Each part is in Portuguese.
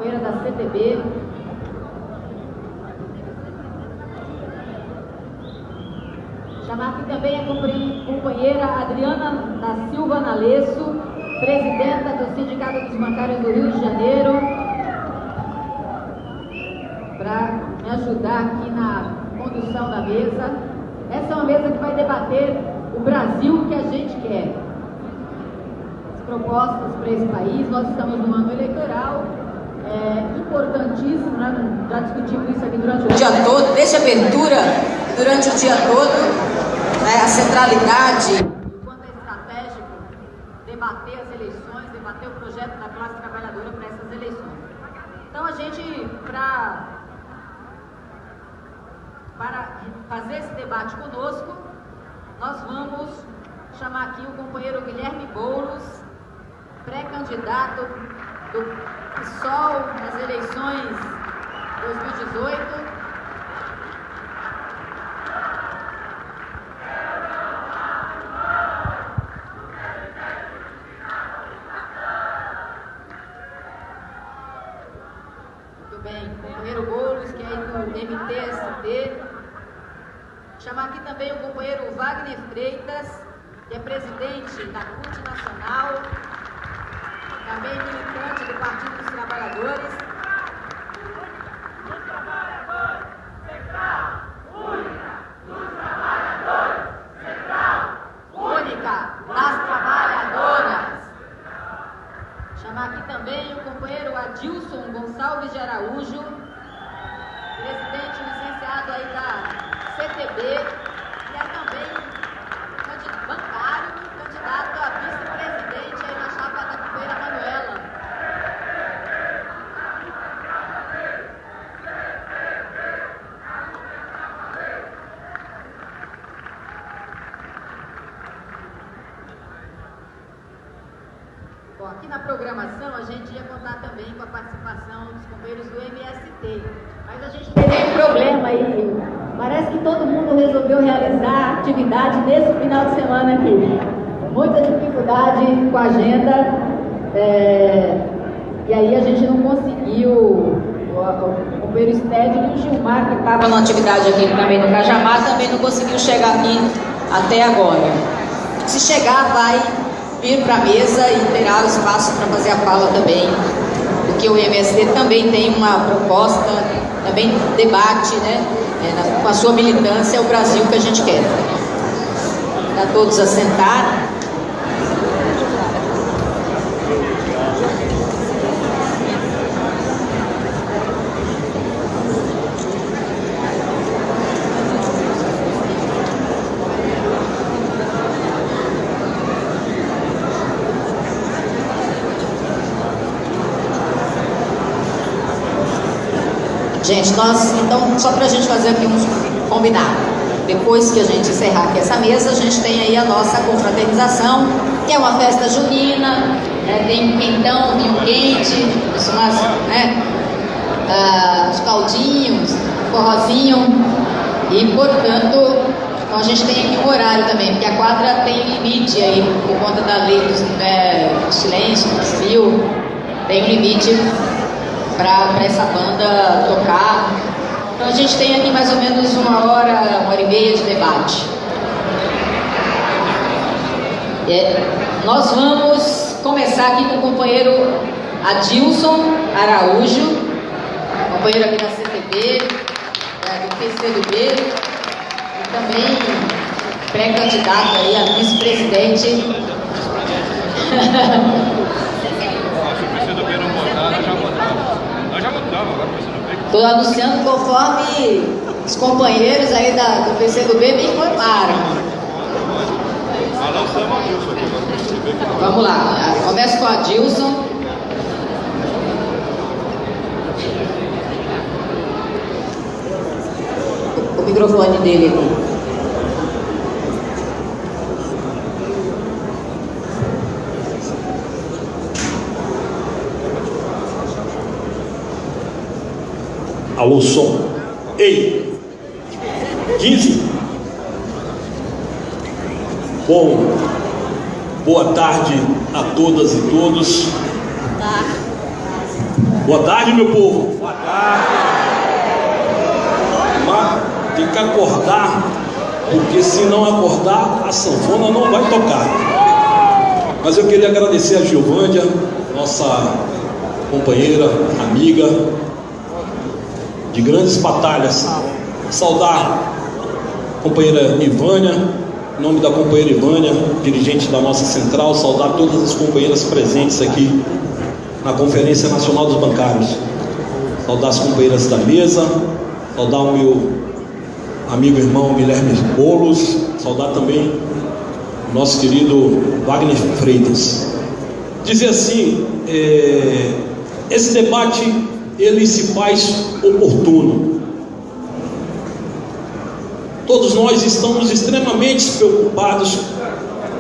companheira da CTB. Chamar aqui também a companheira Adriana da Silva Nalesso, presidenta do Sindicato dos Bancários do Rio de Janeiro, para me ajudar aqui na condução da mesa. Essa é uma mesa que vai debater o Brasil que a gente quer. As propostas para esse país. Nós estamos no ano eleitoral, importantíssimo, né? Já discutimos isso aqui durante o dia todo, desde a abertura, durante o dia todo, né? A centralidade, o quanto é estratégico debater as eleições, debater o projeto da classe trabalhadora para essas eleições. Então a gente, para fazer esse debate conosco, nós vamos chamar aqui o companheiro Guilherme Boulos, pré-candidato do PSOL nas eleições 2018. Muito bem, companheiro Boulos, que é do MTST. Chamar aqui também o companheiro Wagner Freitas, que é presidente da CUT Nacional, também militante do Partido dos Trabalhadores. Dos trabalhadores, central, única, dos trabalhadores, central, única, das trabalhadoras. Chamar aqui também o companheiro Adilson Gonçalves de Araújo, presidente licenciado aí da CTB, que é também bancário, candidato a vice-presidente aí na chapa da companheira Manuela. Bom, aqui na programação a gente ia contar também com a participação dos companheiros do MST, mas a gente teve um problema aí. Parece que todo mundo resolveu realizar a atividade nesse final de semana aqui. Muita dificuldade com a agenda, e aí a gente não conseguiu. O companheiro Stédio e o Gilmar, que estava na atividade aqui também no Cajamar, também não conseguiu chegar aqui até agora. Se chegar, vai vir para a mesa e terá o espaço para fazer a fala também, porque o MST também tem uma proposta, também debate, né? Com a sua militância, é o Brasil que a gente quer. Para todos assentar. Gente, então, só para a gente fazer aqui um combinado, depois que a gente encerrar aqui essa mesa, a gente tem aí a nossa confraternização, que é uma festa junina, tem um quentão, vinho quente, os caldinhos, forrozinho, e, portanto, então a gente tem aqui um horário também, porque a quadra tem limite aí, por conta da lei do silêncio, do frio, tem um limite para essa banda tocar. Então a gente tem aqui mais ou menos uma hora e meia de debate. Nós vamos começar aqui com o companheiro Adilson Araújo, companheiro aqui da CTB, do PCdoB, e também pré-candidato aí a vice-presidente. Estou anunciando conforme os companheiros aí do PCdoB me informaram. Vamos lá, começa com o Adilson. O microfone dele aqui. Alô, som. Ei! 15. Bom, boa tarde a todas e todos. Boa tarde. Boa tarde, meu povo. Boa tarde. Mas tem que acordar, porque se não acordar, a sanfona não vai tocar. Mas eu queria agradecer a Giovândia, nossa companheira, amiga, de grandes batalhas. Saudar a companheira Ivânia, em nome da companheira Ivânia, dirigente da nossa central, saudar todas as companheiras presentes aqui na Conferência Nacional dos Bancários. Saudar as companheiras da mesa, saudar o meu amigo e irmão Guilherme Boulos, saudar também o nosso querido Wagner Freitas. Dizer assim, esse debate, ele se faz oportuno. Todos nós estamos extremamente preocupados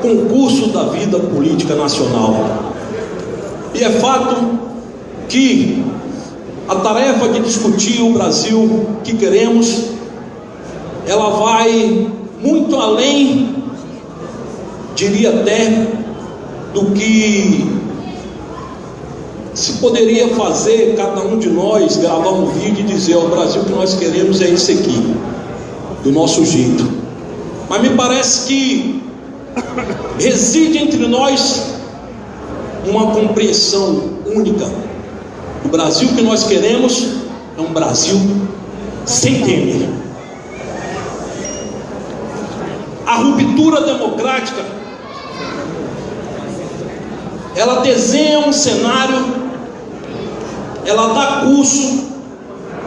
com o curso da vida política nacional. E é fato que a tarefa de discutir o Brasil que queremos, ela vai muito além, diria até, do que se poderia fazer cada um de nós, gravar um vídeo e dizer: o Brasil que nós queremos é esse aqui, do nosso jeito. Mas me parece que reside entre nós uma compreensão única. O Brasil que nós queremos é um Brasil sem Temer. A ruptura democrática, ela desenha um cenário, ela dá curso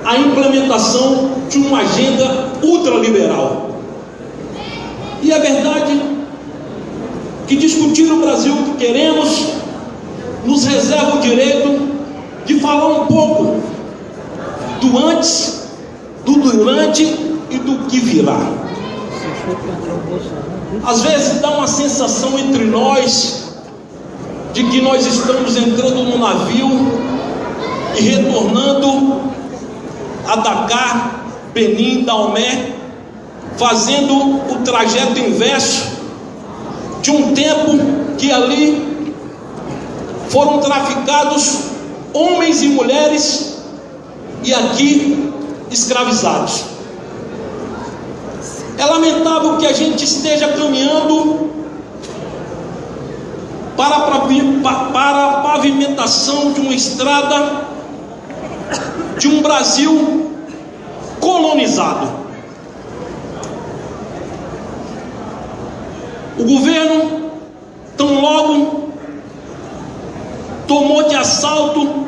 à implementação de uma agenda ultraliberal. E é verdade que discutir o Brasil que queremos nos reserva o direito de falar um pouco do antes, do durante e do que virá. Às vezes dá uma sensação entre nós de que nós estamos entrando no navio e retornando a Dakar, Benim, Daomé, fazendo o trajeto inverso de um tempo que ali foram traficados homens e mulheres e aqui escravizados. É lamentável que a gente esteja caminhando para a pavimentação de uma estrada de um Brasil colonizado. O governo, tão logo tomou de assalto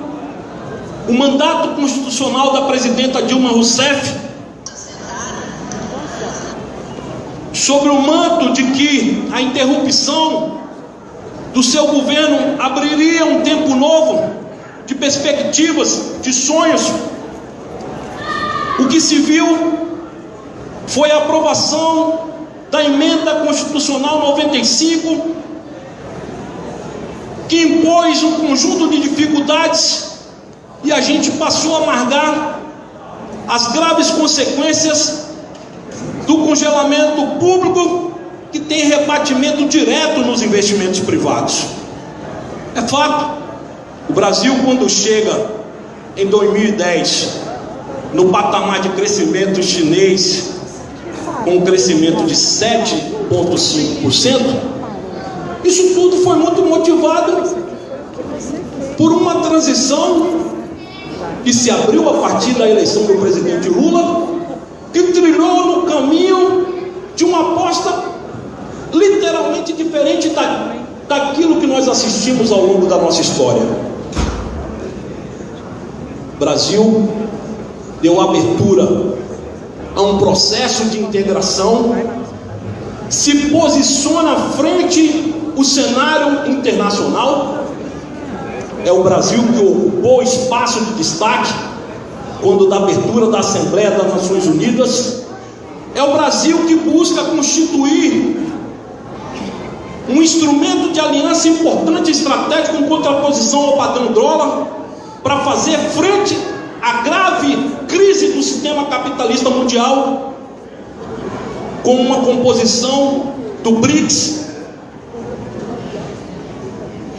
o mandato constitucional da presidenta Dilma Rousseff, sobre o manto de que a interrupção do seu governo abriria um tempo novo de perspectivas, de sonhos. O que se viu foi a aprovação da emenda constitucional 95, que impôs um conjunto de dificuldades, e a gente passou a amargar as graves consequências do congelamento público, que tem rebatimento direto nos investimentos privados. É fato, o Brasil, quando chega em 2010 no patamar de crescimento chinês, com um crescimento de 7,5%, isso tudo foi muito motivado por uma transição que se abriu a partir da eleição do presidente Lula, que trilhou no caminho de uma aposta literalmente diferente daquilo que nós assistimos ao longo da nossa história. O Brasil deu abertura a um processo de integração, se posiciona frente ao cenário internacional. É o Brasil que ocupou espaço de destaque quando da abertura da Assembleia das Nações Unidas. É o Brasil que busca constituir um instrumento de aliança importante e estratégico em contraposição ao padrão dólar, para fazer frente à grave crise do sistema capitalista mundial, com uma composição do BRICS,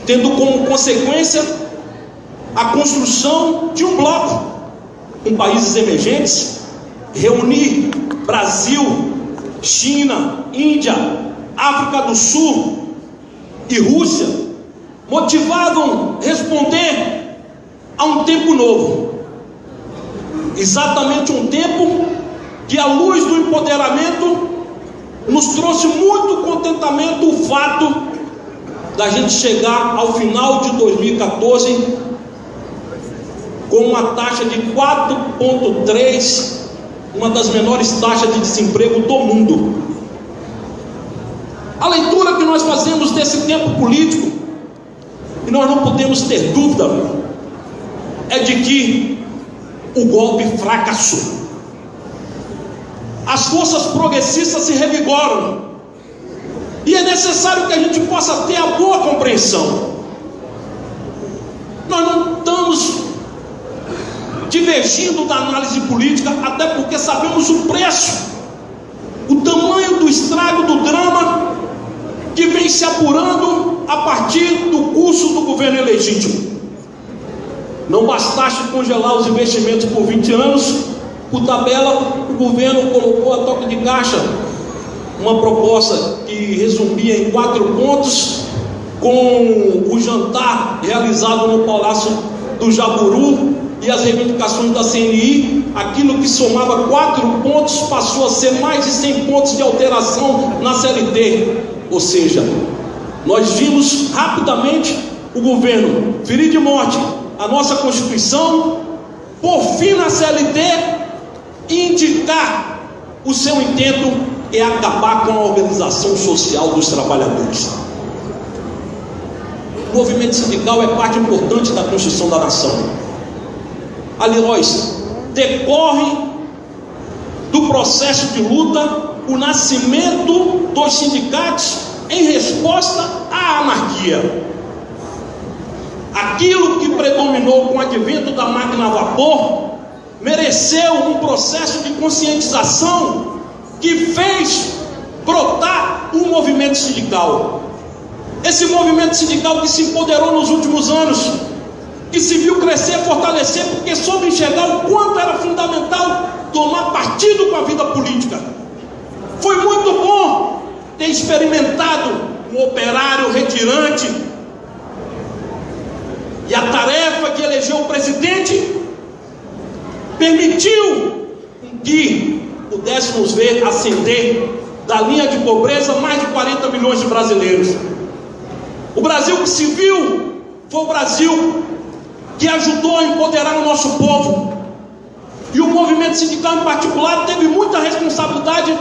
tendo como consequência a construção de um bloco com países emergentes, reunir Brasil, China, Índia, África do Sul e Rússia, motivavam responder a um tempo novo. Exatamente um tempo que, à luz do empoderamento, nos trouxe muito contentamento o fato da gente chegar ao final de 2014 com uma taxa de 4,3%, uma das menores taxas de desemprego do mundo. A leitura que nós fazemos desse tempo político, e nós não podemos ter dúvida, é de que o golpe fracassou. As forças progressistas se revigoram, e é necessário que a gente possa ter a boa compreensão. Nós não estamos divergindo da análise política, até porque sabemos o preço, o tamanho do estrago, do drama que vem se apurando a partir do curso do governo ilegítimo. Não bastasse congelar os investimentos por 20 anos, por tabela, o governo colocou a toque de caixa uma proposta que resumia em 4 pontos, com o jantar realizado no Palácio do Jaburu e as reivindicações da CNI. Aquilo que somava 4 pontos passou a ser mais de 100 pontos de alteração na CLT. Ou seja, nós vimos rapidamente o governo ferir de morte a nossa Constituição, por fim na CLT, e indicar o seu intento é acabar com a organização social dos trabalhadores. O movimento sindical é parte importante da construção da nação. Aliás, decorre do processo de luta o nascimento dos sindicatos em resposta à anarquia. Aquilo que predominou com o advento da máquina a vapor mereceu um processo de conscientização que fez brotar um movimento sindical. Esse movimento sindical que se empoderou nos últimos anos, que se viu crescer, fortalecer, porque soube enxergar o quanto era fundamental tomar partido com a vida política. Foi muito bom ter experimentado um operário retirante, e a tarefa que elegeu o presidente permitiu que pudéssemos ver ascender da linha de pobreza mais de 40 milhões de brasileiros. O Brasil que se viu foi o Brasil que ajudou a empoderar o nosso povo, e o movimento sindical em particular teve muita responsabilidade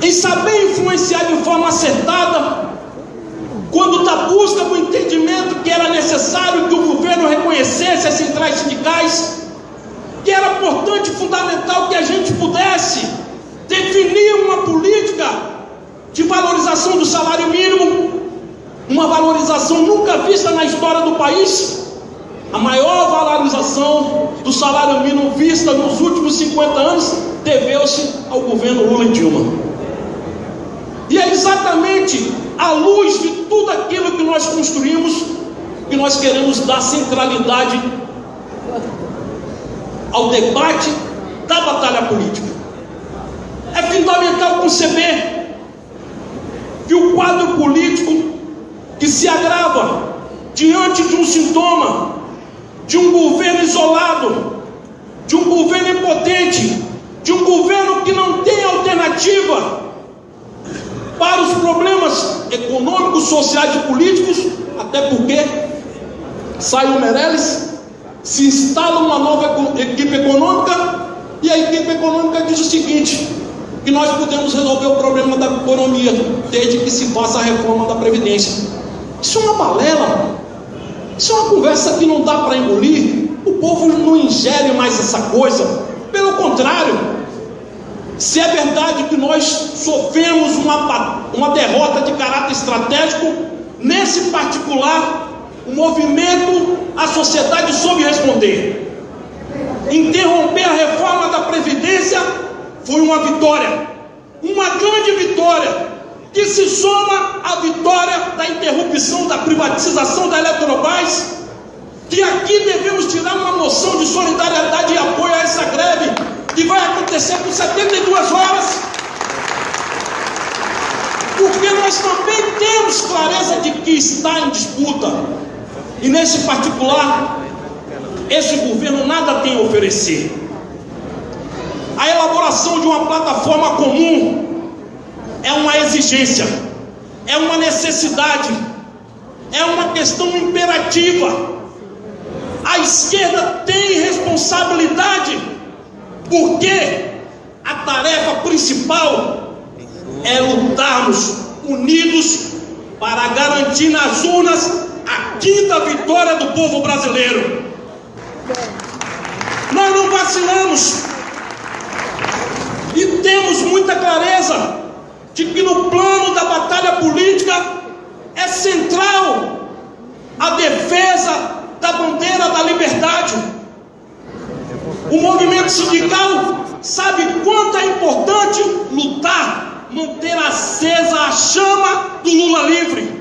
em saber influenciar de forma acertada quando da busca do entendimento que era necessário que o governo reconhecesse as centrais sindicais, que era importante e fundamental que a gente pudesse definir uma política de valorização do salário mínimo, uma valorização nunca vista na história do país. A maior valorização do salário mínimo vista nos últimos 50 anos deveu-se ao governo Lula e Dilma. E é exatamente à luz de tudo aquilo que nós construímos que nós queremos dar centralidade ao debate da batalha política. É fundamental conceber que o quadro político que se agrava diante de um sintoma de um governo isolado, de um governo impotente, de um governo que não tem alternativa para os problemas econômicos, sociais e políticos, até porque sai o Meirelles, se instala uma nova equipe econômica, e a equipe econômica diz o seguinte: que nós podemos resolver o problema da economia desde que se faça a reforma da Previdência. Isso é uma balela, isso é uma conversa que não dá para engolir. O povo não ingere mais essa coisa, pelo contrário. Se é verdade que nós sofremos uma derrota de caráter estratégico, nesse particular, o movimento, a sociedade soube responder. Interromper a reforma da Previdência foi uma vitória, uma grande vitória, que se soma à vitória da interrupção da privatização da Eletrobras, que aqui devemos tirar uma noção de solidariedade e apoio a essa greve, que vai acontecer por 72 horas, porque nós também temos clareza de que está em disputa, e nesse particular, esse governo nada tem a oferecer. A elaboração de uma plataforma comum é uma exigência, é uma necessidade, é uma questão imperativa. A esquerda tem responsabilidade, porque a tarefa principal é lutarmos unidos para garantir nas urnas a quinta vitória do povo brasileiro. Nós não vacilamos e temos muita clareza de que no plano da batalha política é central a defesa da bandeira da liberdade. O movimento sindical sabe quanto é importante lutar, manter acesa a chama do Lula livre.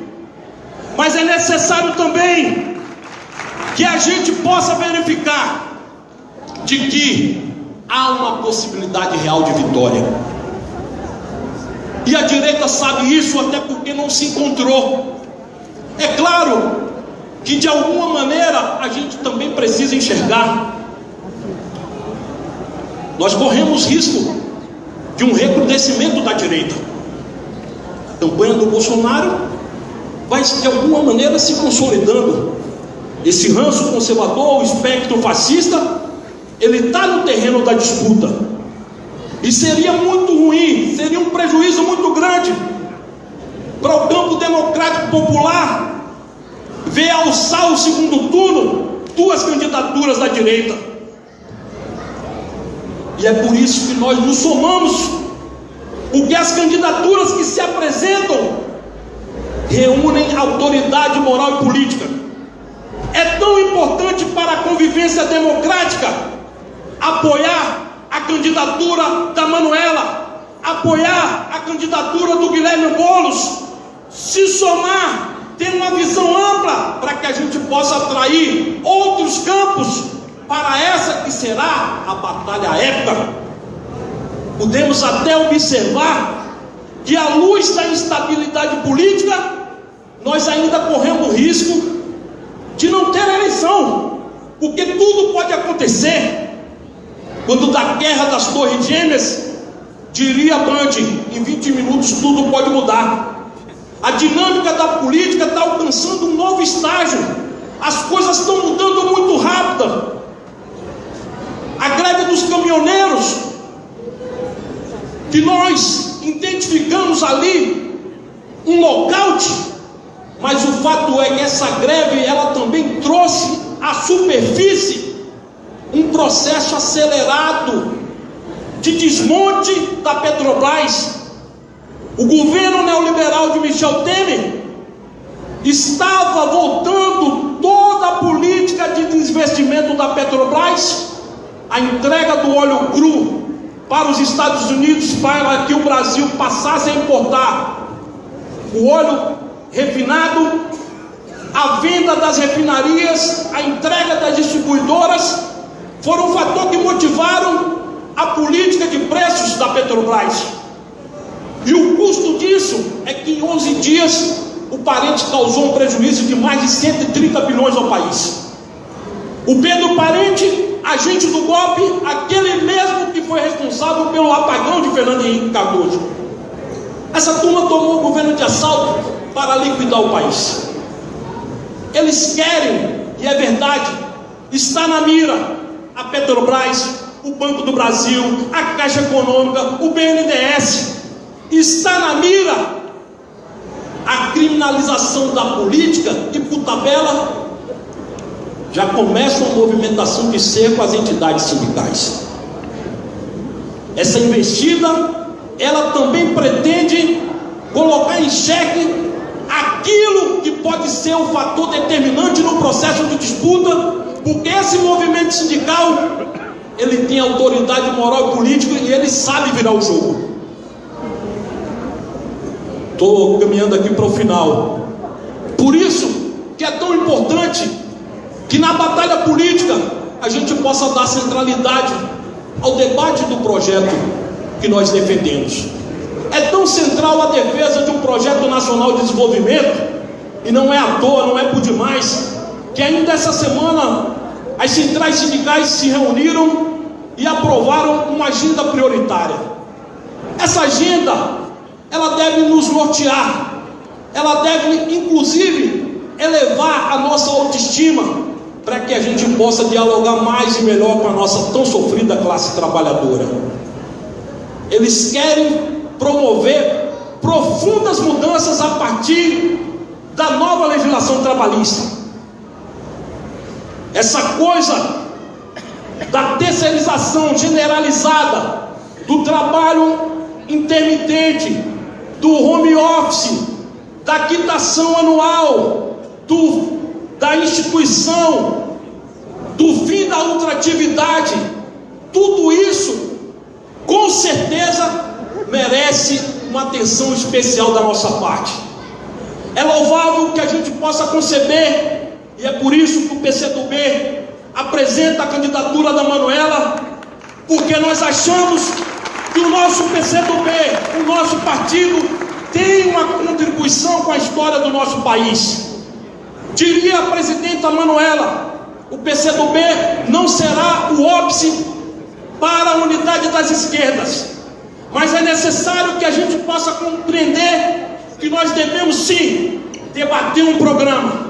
Mas é necessário também que a gente possa verificar de que há uma possibilidade real de vitória. E a direita sabe isso, até porque não se encontrou. É claro que de alguma maneira a gente também precisa enxergar. Nós corremos risco de um recrudescimento da direita. A campanha do Bolsonaro vai de alguma maneira se consolidando. Esse ranço conservador, o espectro fascista, ele está no terreno da disputa. E seria muito ruim, seria um prejuízo muito grande para o campo democrático popular ver alçar o segundo turno duas candidaturas da direita. E é por isso que nós nos somamos, porque as candidaturas que se apresentam reúnem autoridade moral e política. É tão importante para a convivência democrática apoiar a candidatura da Manuela, apoiar a candidatura do Guilherme Boulos, se somar, ter uma visão ampla para que a gente possa atrair outros campos para essa que será a batalha épica. Podemos até observar que, à luz da instabilidade política, nós ainda corremos risco de não ter eleição, porque tudo pode acontecer. Quando da guerra das Torres Gêmeas, diria Band, em 20 minutos tudo pode mudar. A dinâmica da política está alcançando um novo estágio, as coisas estão mudando muito rápido. A greve dos caminhoneiros, que nós identificamos ali um nocaute, mas o fato é que essa greve ela também trouxe à superfície um processo acelerado de desmonte da Petrobras. O governo neoliberal de Michel Temer estava voltando toda a política de desinvestimento da Petrobras, a entrega do óleo cru para os Estados Unidos, para que o Brasil passasse a importar o óleo refinado, a venda das refinarias, a entrega das distribuidoras, foram um fator que motivaram a política de preços da Petrobras. E o custo disso é que em 11 dias o Parente causou um prejuízo de mais de 130 bilhões ao país. O Pedro Parente, agente do golpe, aquele mesmo que foi responsável pelo apagão de Fernando Henrique Cardoso. Essa turma tomou o governo de assalto para liquidar o país. Eles querem, e é verdade, está na mira a Petrobras, o Banco do Brasil, a Caixa Econômica, o BNDES. Está na mira a criminalização da política e, por tabela, já começa uma movimentação de cerco às entidades sindicais. Essa investida, ela também pretende colocar em xeque aquilo que pode ser um fator determinante no processo de disputa, porque esse movimento sindical, ele tem autoridade moral e política e ele sabe virar o jogo. Estou caminhando aqui para o final. Por isso que é tão importante Que na batalha política a gente possa dar centralidade ao debate do projeto que nós defendemos. É tão central a defesa de um projeto nacional de desenvolvimento, e não é à toa, não é por demais, que ainda essa semana as centrais sindicais se reuniram e aprovaram uma agenda prioritária. Essa agenda, ela deve nos nortear, ela deve inclusive elevar a nossa autoestima, para que a gente possa dialogar mais e melhor com a nossa tão sofrida classe trabalhadora. Eles querem promover profundas mudanças a partir da nova legislação trabalhista. Essa coisa da terceirização generalizada, do trabalho intermitente, do home office, da quitação anual, da instituição, do fim da ultratividade, tudo isso, com certeza, merece uma atenção especial da nossa parte. É louvável que a gente possa conceber, e é por isso que o PCdoB apresenta a candidatura da Manuela, porque nós achamos que o nosso PCdoB, o nosso partido, tem uma contribuição com a história do nosso país. Diria a presidenta Manuela, o PCdoB não será o óbice para a unidade das esquerdas, mas é necessário que a gente possa compreender que nós devemos sim debater um programa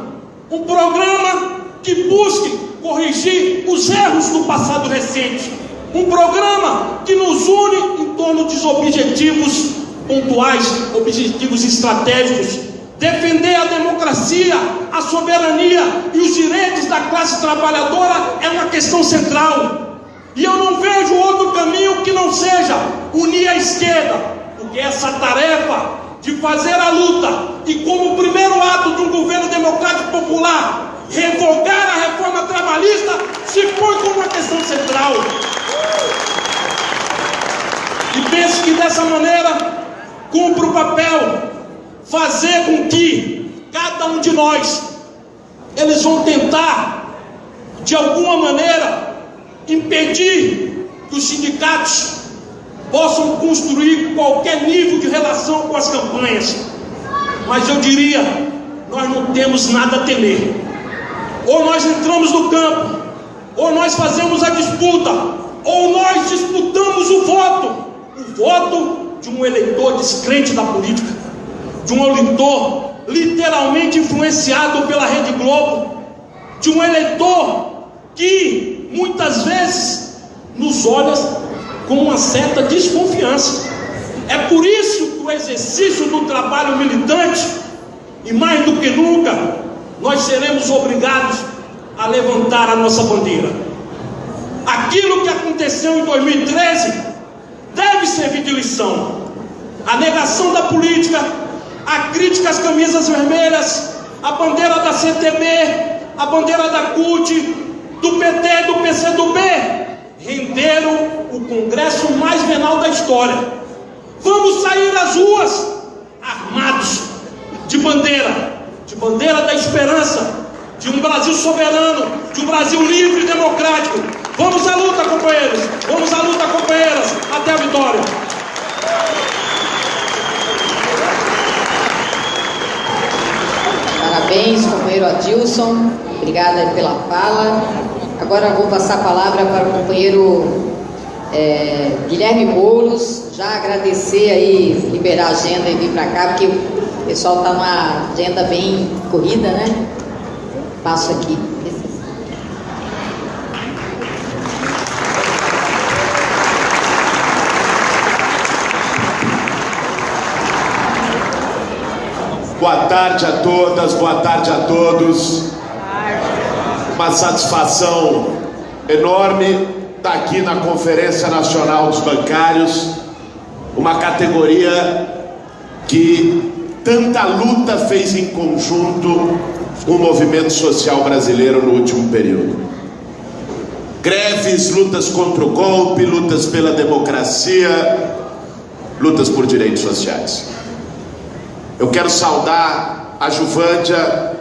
que busque corrigir os erros do passado recente, um programa que nos une em torno dos objetivos pontuais, objetivos estratégicos, defender a democracia, a soberania e os direitos da classe trabalhadora é uma questão central, e eu não vejo outro caminho que não seja unir a esquerda, porque essa tarefa de fazer a luta e como primeiro ato de um governo democrático popular, revogar a reforma trabalhista, se põe como uma questão central. E penso que dessa maneira cumpre o papel fazer com que cada um de nós, eles vão tentar de alguma maneira impedir que os sindicatos possam construir qualquer nível de relação com as campanhas, mas eu diria, nós não temos nada a temer. Ou nós entramos no campo, ou nós fazemos a disputa, ou nós disputamos o voto de um eleitor descrente da política, de um eleitor literalmente influenciado pela Rede Globo, de um eleitor que muitas vezes nos olha com uma certa desconfiança. É por isso que o exercício do trabalho militante, e mais do que nunca, nós seremos obrigados a levantar a nossa bandeira. Aquilo que aconteceu em 2013 deve servir de lição. A negação da política, a crítica às camisas vermelhas, a bandeira da CTB, a bandeira da CUT, do PT e do PCdoB, renderam o congresso mais venal da história. Vamos sair às ruas armados de bandeira da esperança, de um Brasil soberano, de um Brasil livre e democrático. Vamos à luta, companheiros, vamos à luta, companheiras, até a vitória. Parabéns, companheiro Adilson, obrigada pela fala. Agora vou passar a palavra para o companheiro Guilherme Boulos, já agradecer aí, liberar a agenda e vir para cá, porque o pessoal está numa agenda bem corrida, né? Passo aqui. Boa tarde a todas, boa tarde a todos. Uma satisfação enorme estar aqui na Conferência Nacional dos Bancários, uma categoria que tanta luta fez em conjunto com o movimento social brasileiro no último período. Greves, lutas contra o golpe, lutas pela democracia, lutas por direitos sociais. Eu quero saudar a Juvândia,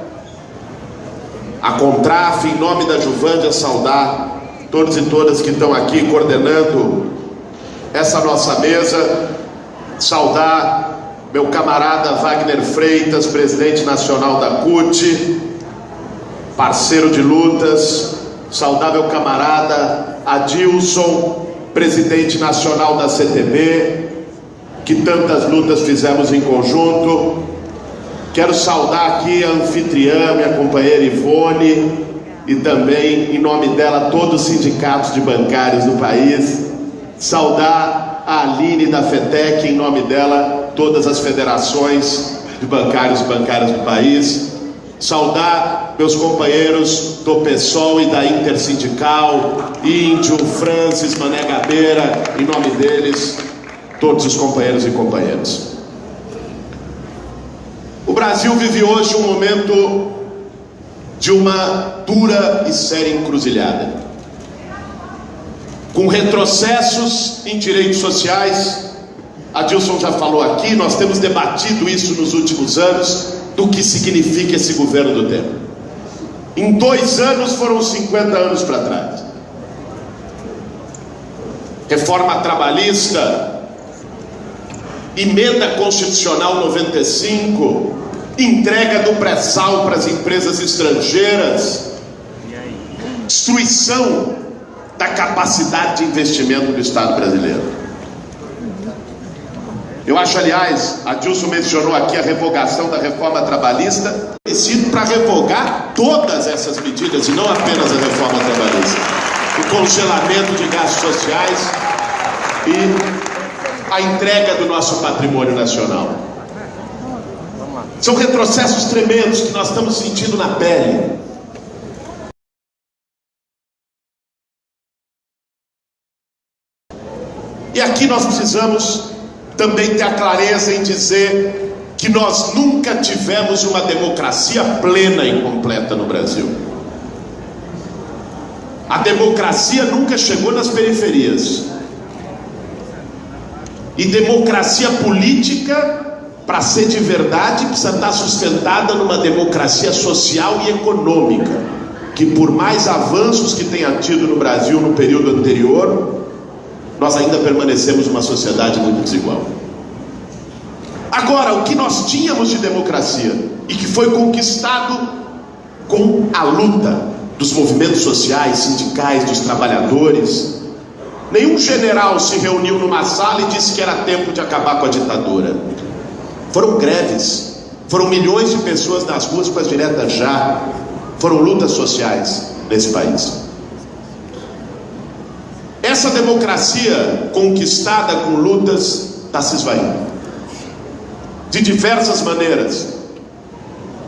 a Contraf, em nome da Juvândia, saudar todos e todas que estão aqui coordenando essa nossa mesa, saudar meu camarada Wagner Freitas, presidente nacional da CUT, parceiro de lutas, saudar meu camarada Adilson, presidente nacional da CTB, que tantas lutas fizemos em conjunto. Quero saudar aqui a anfitriã, minha companheira Ivone, e também, em nome dela, todos os sindicatos de bancários do país. Saudar a Aline da FETEC, em nome dela, todas as federações de bancários e bancárias do país. Saudar meus companheiros do PSOL e da Intersindical, Índio, Francis, Mané Gabeira, em nome deles, todos os companheiros e companheiras. O Brasil vive hoje um momento de uma dura e séria encruzilhada, com retrocessos em direitos sociais. Adilson já falou aqui, nós temos debatido isso nos últimos anos, do que significa esse governo do tempo. Em 2 anos foram 50 anos para trás. Reforma trabalhista, emenda constitucional 95, entrega do pré-sal para as empresas estrangeiras, destruição da capacidade de investimento do Estado brasileiro. Eu acho, aliás, a Adilson mencionou aqui a revogação da reforma trabalhista, decidido para revogar todas essas medidas e não apenas a reforma trabalhista, o congelamento de gastos sociais e a entrega do nosso patrimônio nacional. São retrocessos tremendos que nós estamos sentindo na pele. E aqui nós precisamos também ter a clareza em dizer que nós nunca tivemos uma democracia plena e completa no Brasil. A democracia nunca chegou nas periferias. E democracia política, para ser de verdade, precisa estar sustentada numa democracia social e econômica, que por mais avanços que tenha tido no Brasil no período anterior, nós ainda permanecemos uma sociedade muito desigual. Agora, o que nós tínhamos de democracia e que foi conquistado com a luta dos movimentos sociais, sindicais, dos trabalhadores. Nenhum general se reuniu numa sala e disse que era tempo de acabar com a ditadura. Foram greves, foram milhões de pessoas nas ruas com as diretas já, foram lutas sociais nesse país. Essa democracia conquistada com lutas está se esvaindo de diversas maneiras,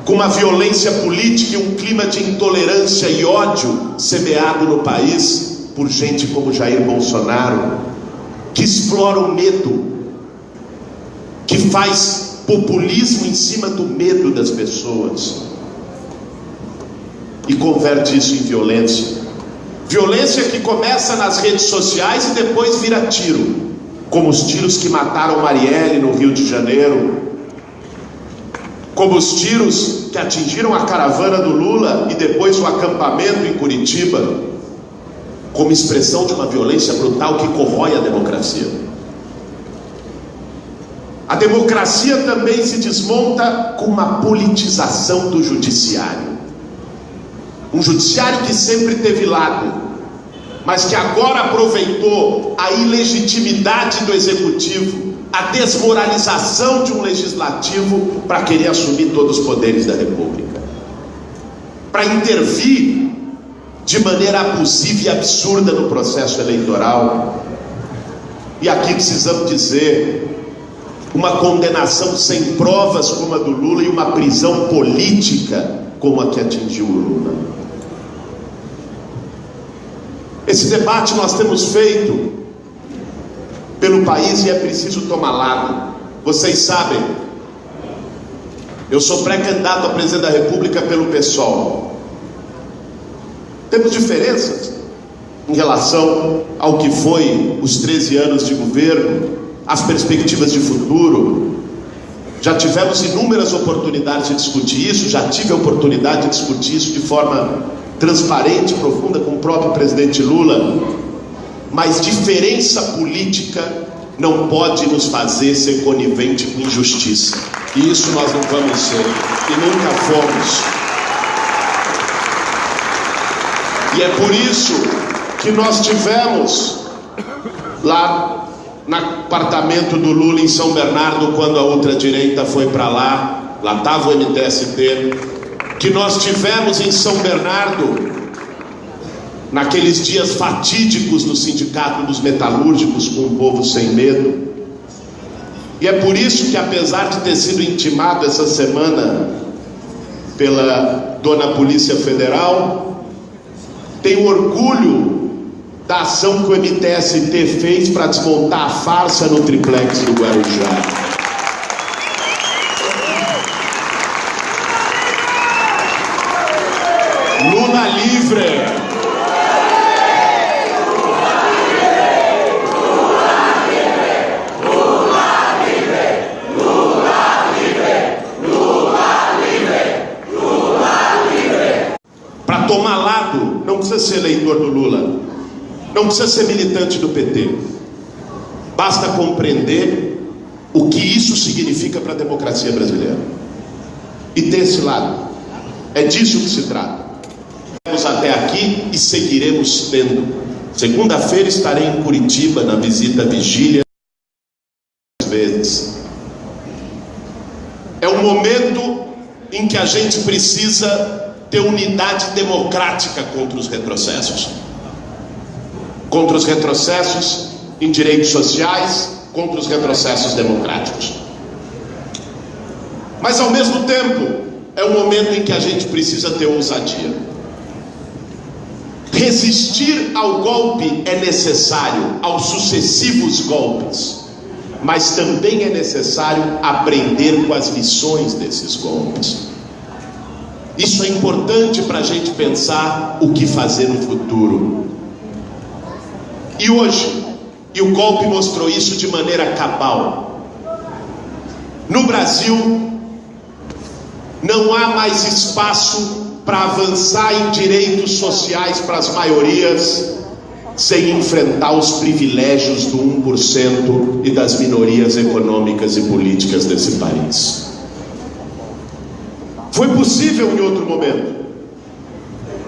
com uma violência política e um clima de intolerância e ódio semeado no país por gente como Jair Bolsonaro, que explora o medo, que faz populismo em cima do medo das pessoas e converte isso em violência. Violência que começa nas redes sociais e depois vira tiro, como os tiros que mataram Marielle no Rio de Janeiro, como os tiros que atingiram a caravana do Lula e depois o acampamento em Curitiba, como expressão de uma violência brutal que corrói a democracia. A democracia também se desmonta com uma politização do judiciário. Um judiciário que sempre teve lado, mas que agora aproveitou a ilegitimidade do executivo, a desmoralização de um legislativo para querer assumir todos os poderes da República, para intervir de maneira abusiva e absurda no processo eleitoral. E aqui precisamos dizer, uma condenação sem provas como a do Lula e uma prisão política como a que atingiu o Lula. Esse debate nós temos feito pelo país e é preciso tomar lado. Vocês sabem, eu sou pré-candidato a presidente da República pelo PSOL. Temos diferenças em relação ao que foi os 13 anos de governo, as perspectivas de futuro, Já tivemos inúmeras oportunidades de discutir isso, já tive a oportunidade de discutir isso de forma transparente, profunda, com o próprio presidente Lula, mas diferença política não pode nos fazer ser conivente com injustiça. E isso nós não vamos ser, e nunca fomos. E é por isso que nós tivemos lá no apartamento do Lula em São Bernardo, quando a ultradireita foi para lá estava o MTST, que nós tivemos em São Bernardo, naqueles dias fatídicos do Sindicato dos Metalúrgicos com o povo sem medo. E é por isso que, apesar de ter sido intimado essa semana pela dona Polícia Federal, tenho orgulho da ação que o MTST fez para desmontar a farsa no triplex do Guarujá. Lula livre! Para tomar lado, não precisa ser eleitor do Lula, não precisa ser militante do PT. Basta compreender o que isso significa para a democracia brasileira. E desse lado, é disso que se trata. Estamos até aqui e seguiremos tendo. Segunda-feira estarei em Curitiba na visita vigília. Vezes. É um momento em que a gente precisa ter unidade democrática contra os retrocessos. Contra os retrocessos em direitos sociais, contra os retrocessos democráticos. Mas ao mesmo tempo, é um momento em que a gente precisa ter ousadia. Resistir ao golpe é necessário, aos sucessivos golpes, mas também é necessário aprender com as lições desses golpes. Isso é importante para a gente pensar o que fazer no futuro. E hoje, e o golpe mostrou isso de maneira cabal, no Brasil não há mais espaço para avançar em direitos sociais para as maiorias sem enfrentar os privilégios do 1% e das minorias econômicas e políticas desse país. Foi possível em outro momento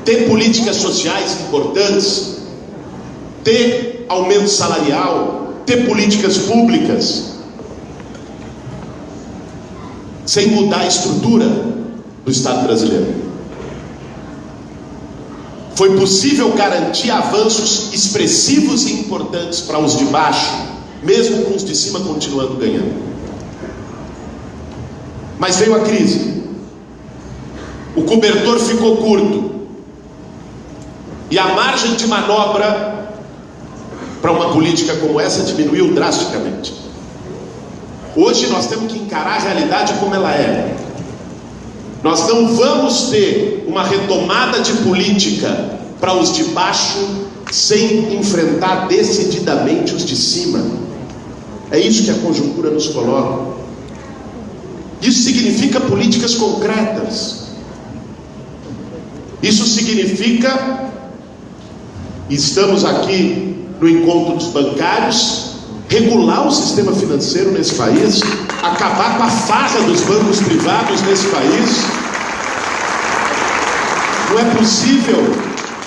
ter políticas sociais importantes, ter aumento salarial, ter políticas públicas, sem mudar a estrutura do Estado brasileiro. Foi possível garantir avanços expressivos e importantes para os de baixo, mesmo com os de cima continuando ganhando. Mas veio a crise, o cobertor ficou curto, e a margem de manobra para uma política como essa diminuiu drasticamente. Hoje nós temos que encarar a realidade como ela é. Nós não vamos ter uma retomada de política para os de baixo sem enfrentar decididamente os de cima. É isso que a conjuntura nos coloca. Isso significa políticas concretas. Isso significa, estamos aqui no encontro dos bancários, regular o sistema financeiro nesse país, acabar com a farra dos bancos privados nesse país. Não é possível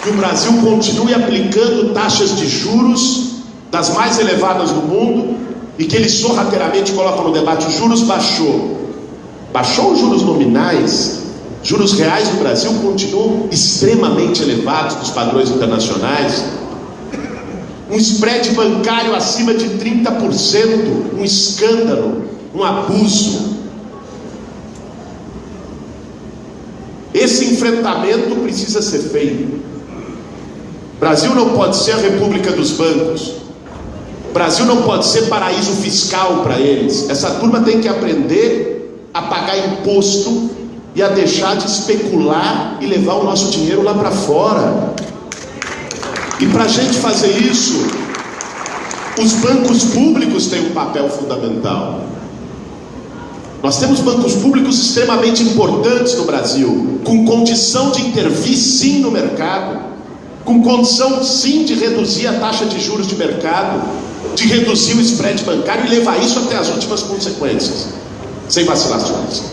que o Brasil continue aplicando taxas de juros das mais elevadas do mundo e que eles sorrateiramente colocam no debate: os juros baixou os juros nominais, juros reais no Brasil continuam extremamente elevados dos padrões internacionais. Um spread bancário acima de 30%, um escândalo, um abuso. Esse enfrentamento precisa ser feito. O Brasil não pode ser a república dos bancos. O Brasil não pode ser paraíso fiscal para eles. Essa turma tem que aprender a pagar imposto e a deixar de especular e levar o nosso dinheiro lá para fora. E para a gente fazer isso, os bancos públicos têm um papel fundamental. Nós temos bancos públicos extremamente importantes no Brasil, com condição de intervir sim no mercado, com condição sim de reduzir a taxa de juros de mercado, de reduzir o spread bancário e levar isso até as últimas consequências, sem vacilações.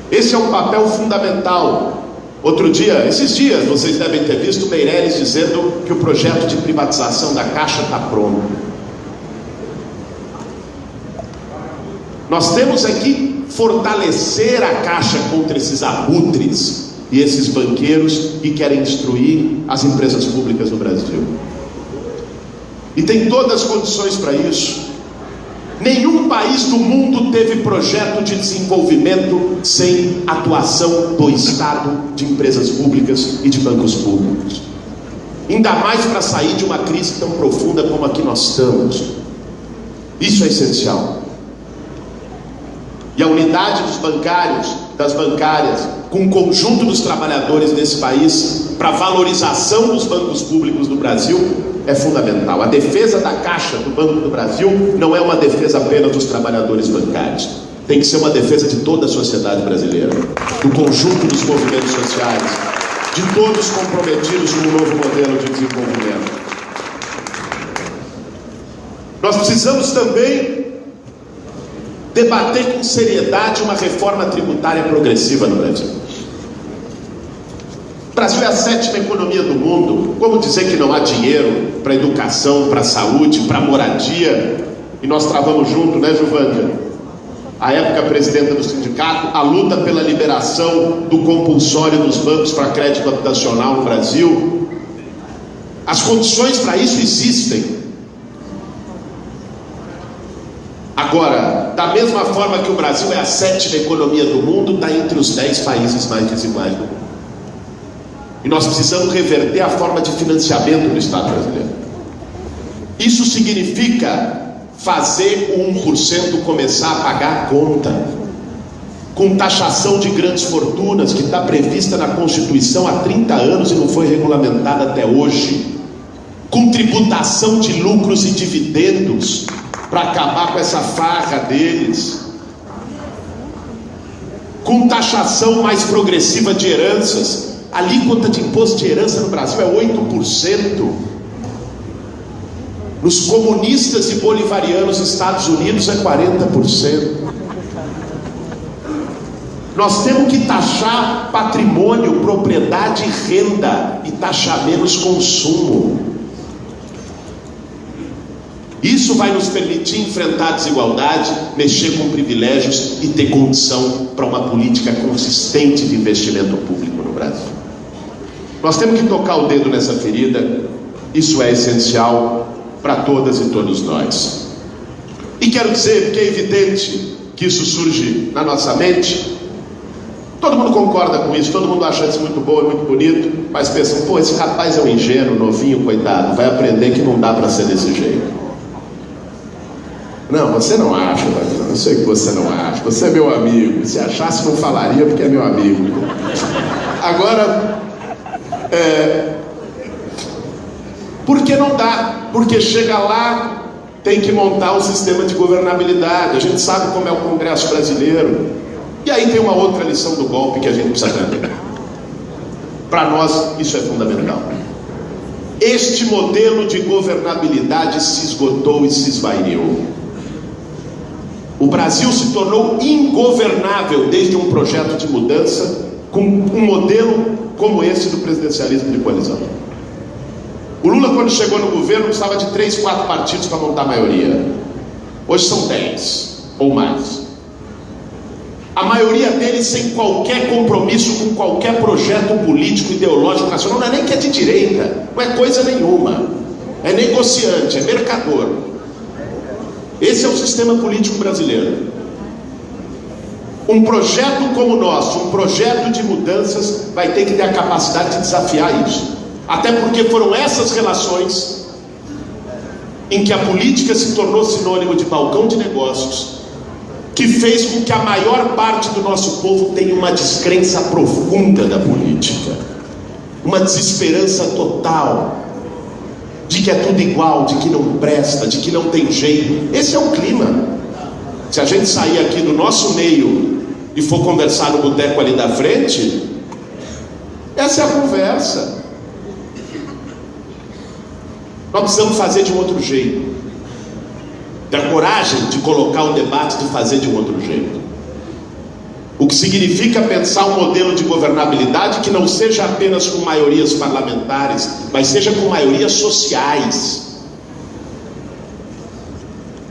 Esse é um papel fundamental. Esses dias, vocês devem ter visto o Meirelles dizendo que o projeto de privatização da Caixa está pronto. Nós temos aqui fortalecer a Caixa contra esses abutres e esses banqueiros que querem destruir as empresas públicas no Brasil. E tem todas as condições para isso. Nenhum país do mundo teve projeto de desenvolvimento sem atuação do Estado, de empresas públicas e de bancos públicos. Ainda mais para sair de uma crise tão profunda como a que nós estamos. Isso é essencial. E a unidade dos bancários, das bancárias, com o conjunto dos trabalhadores desse país, para a valorização dos bancos públicos no Brasil, é fundamental. A defesa da Caixa do Banco do Brasil não é uma defesa apenas dos trabalhadores bancários. Tem que ser uma defesa de toda a sociedade brasileira, do conjunto dos movimentos sociais, de todos comprometidos com um novo modelo de desenvolvimento. Nós precisamos também debater com seriedade uma reforma tributária progressiva no Brasil. O Brasil é a 7ª economia do mundo. Como dizer que não há dinheiro para educação, para saúde, para moradia? E nós travamos junto, né, Juvândia? A época presidenta do sindicato, a luta pela liberação do compulsório dos bancos para crédito habitacional no Brasil. As condições para isso existem. Agora, da mesma forma que o Brasil é a 7ª economia do mundo, está entre os 10 países mais desiguais do mundo. E nós precisamos reverter a forma de financiamento do Estado brasileiro. Isso significa fazer o 1% começar a pagar a conta, com taxação de grandes fortunas, que está prevista na Constituição há 30 anos e não foi regulamentada até hoje, com tributação de lucros e dividendos, para acabar com essa farra deles, com taxação mais progressiva de heranças. A alíquota de imposto de herança no Brasil é 8%. Nos comunistas e bolivarianos Estados Unidos é 40%. Nós temos que taxar patrimônio, propriedade e renda, e taxar menos consumo. Isso vai nos permitir enfrentar a desigualdade, mexer com privilégios e ter condição para uma política consistente de investimento público no Brasil. Nós temos que tocar o dedo nessa ferida. Isso é essencial para todas e todos nós. E quero dizer que é evidente que isso surge na nossa mente. Todo mundo concorda com isso, todo mundo acha isso muito bom, é muito bonito, mas pensam, pô, esse rapaz é um ingênuo, novinho, coitado, vai aprender que não dá para ser desse jeito. Não, você não acha, Davi, eu sei que você não acha, você é meu amigo, se achasse não falaria porque é meu amigo. Agora, por que não dá? Porque chega lá, tem que montar um sistema de governabilidade, a gente sabe como é o Congresso brasileiro, e aí tem uma outra lição do golpe que a gente precisa aprender. Para nós, isso é fundamental. Este modelo de governabilidade se esgotou e se esvairou. O Brasil se tornou ingovernável desde um projeto de mudança com um modelo como esse do presidencialismo de coalizão. O Lula, quando chegou no governo, precisava de 3, 4 partidos para montar a maioria. Hoje são 10 ou mais. A maioria deles sem qualquer compromisso com qualquer projeto político, ideológico, nacional. Não é nem que é de direita, não é coisa nenhuma. É negociante, é mercador. Esse é o sistema político brasileiro. Um projeto como o nosso, um projeto de mudanças, vai ter que ter a capacidade de desafiar isso. Até porque foram essas relações em que a política se tornou sinônimo de balcão de negócios, que fez com que a maior parte do nosso povo tenha uma descrença profunda da política, uma desesperança total, de que é tudo igual, de que não presta, de que não tem jeito. Esse é o clima. Se a gente sair aqui do nosso meio e for conversar no boteco ali da frente, essa é a conversa. Nós precisamos fazer de um outro jeito. Ter a coragem de colocar o debate de fazer de um outro jeito. O que significa pensar um modelo de governabilidade que não seja apenas com maiorias parlamentares, mas seja com maiorias sociais.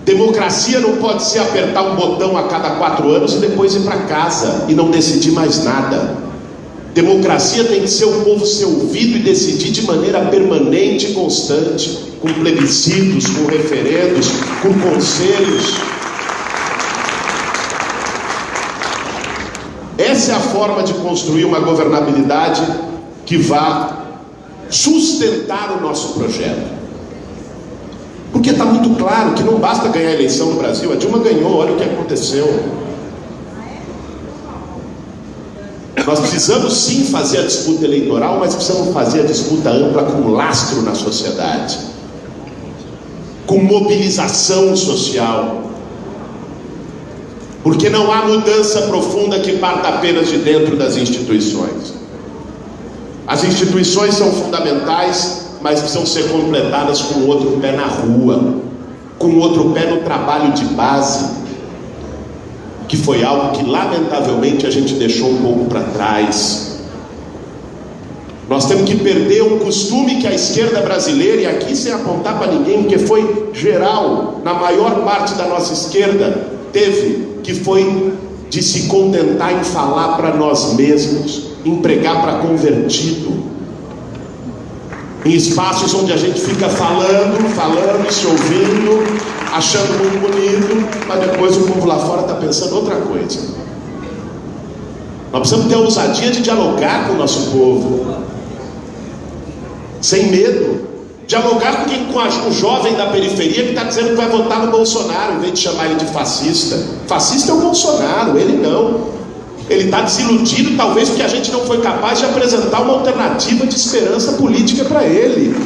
Democracia não pode ser apertar um botão a cada 4 anos e depois ir para casa e não decidir mais nada. Democracia tem que ser o povo ser ouvido e decidir de maneira permanente e constante, com plebiscitos, com referendos, com conselhos. Essa é a forma de construir uma governabilidade que vá sustentar o nosso projeto. Porque está muito claro que não basta ganhar a eleição no Brasil. A Dilma ganhou, olha o que aconteceu. Nós precisamos sim fazer a disputa eleitoral, mas precisamos fazer a disputa ampla com lastro na sociedade, com mobilização social. Porque não há mudança profunda que parta apenas de dentro das instituições. As instituições são fundamentais, mas precisam ser completadas com outro pé na rua, com outro pé no trabalho de base, que foi algo que lamentavelmente a gente deixou um pouco para trás. Nós temos que perder um costume que a esquerda brasileira, e aqui sem apontar para ninguém, porque foi geral, na maior parte da nossa esquerda, teve, que foi de se contentar em falar para nós mesmos, em pregar para convertido, em espaços onde a gente fica falando, se ouvindo, achando muito bonito, mas depois o povo lá fora está pensando outra coisa. Nós precisamos ter a ousadia de dialogar com o nosso povo, sem medo. Dialogar com o jovem da periferia que está dizendo que vai votar no Bolsonaro, em vez de chamar ele de fascista. Fascista é o Bolsonaro, ele não. Ele está desiludido, talvez porque a gente não foi capaz de apresentar uma alternativa de esperança política para ele.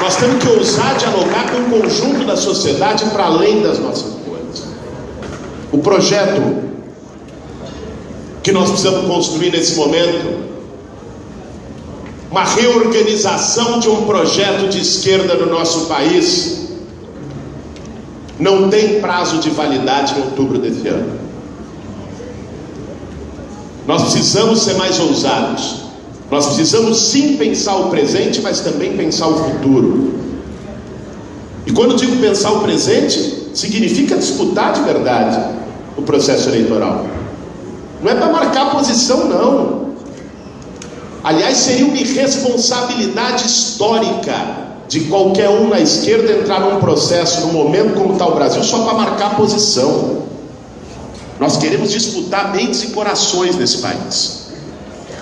Nós temos que ousar dialogar com o conjunto da sociedade para além das nossas bolhas. O projeto que nós precisamos construir nesse momento, uma reorganização de um projeto de esquerda no nosso país, não tem prazo de validade em outubro desse ano. Nós precisamos ser mais ousados. Nós precisamos sim pensar o presente, mas também pensar o futuro. E quando digo pensar o presente, significa disputar de verdade o processo eleitoral. Não é para marcar posição, não. Aliás, seria uma irresponsabilidade histórica de qualquer um na esquerda entrar num processo, num momento como está o Brasil, só para marcar posição. Nós queremos disputar mentes e corações nesse país.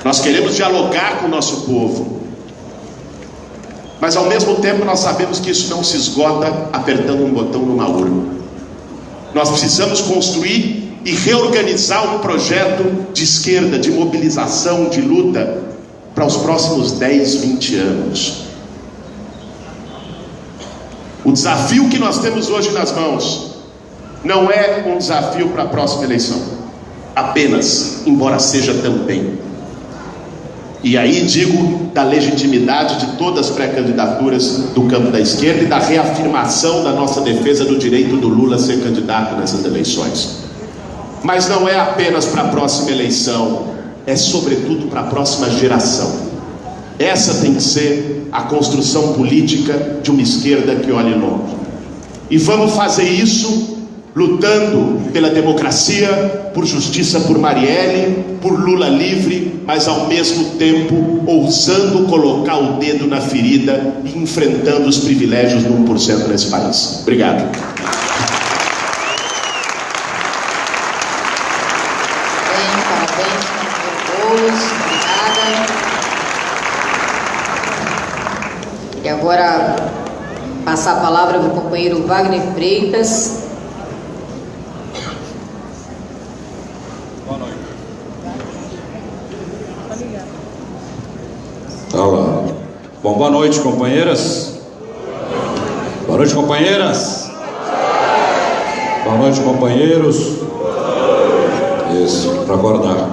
Nós queremos dialogar com o nosso povo. Mas ao mesmo tempo nós sabemos que isso não se esgota apertando um botão numa urna. Nós precisamos construir e reorganizar um projeto de esquerda, de mobilização, de luta para os próximos 10, 20 anos. O desafio que nós temos hoje nas mãos não é um desafio para a próxima eleição, apenas, embora seja também. E aí digo da legitimidade de todas as pré-candidaturas do campo da esquerda e da reafirmação da nossa defesa do direito do Lula a ser candidato nessas eleições. Mas não é apenas para a próxima eleição, é sobretudo para a próxima geração. Essa tem que ser a construção política de uma esquerda que olhe longe. E vamos fazer isso lutando pela democracia, por justiça por Marielle, por Lula livre, mas ao mesmo tempo ousando colocar o dedo na ferida e enfrentando os privilégios do 1% nesse país. Obrigado. Parabéns, Boulos, obrigada. E agora passar a palavra para o companheiro Wagner Freitas. Olá. Bom, boa noite, companheiras. Boa noite, companheiras. Boa noite, companheiros. Isso, para acordar.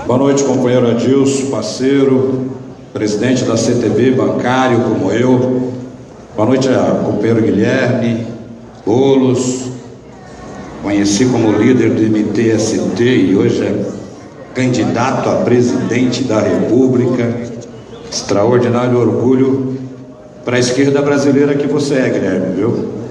Boa noite, companheiro Adilson, parceiro, presidente da CTB, bancário como eu. Boa noite, companheiro Guilherme Boulos. Conheci como líder do MTST e hoje é candidato a presidente da República. Extraordinário orgulho para a esquerda brasileira que você é, Guilherme, viu?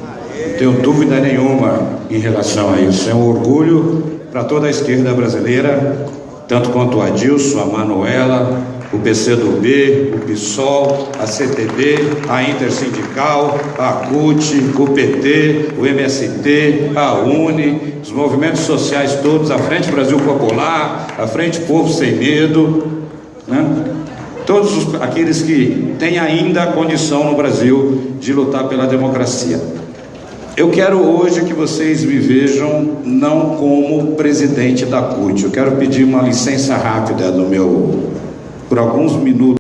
Não tenho dúvida nenhuma em relação a isso. É um orgulho para toda a esquerda brasileira, tanto quanto o Adilson, a Manuela, o PCdoB, o PSOL, a CTB, a Intersindical, a CUT, o PT, o MST, a UNE, os movimentos sociais todos, a Frente Brasil Popular, a Frente Povo Sem Medo, né? Todos aqueles que têm ainda a condição no Brasil de lutar pela democracia. Eu quero hoje que vocês me vejam não como presidente da CUT. Eu quero pedir uma licença rápida por alguns minutos.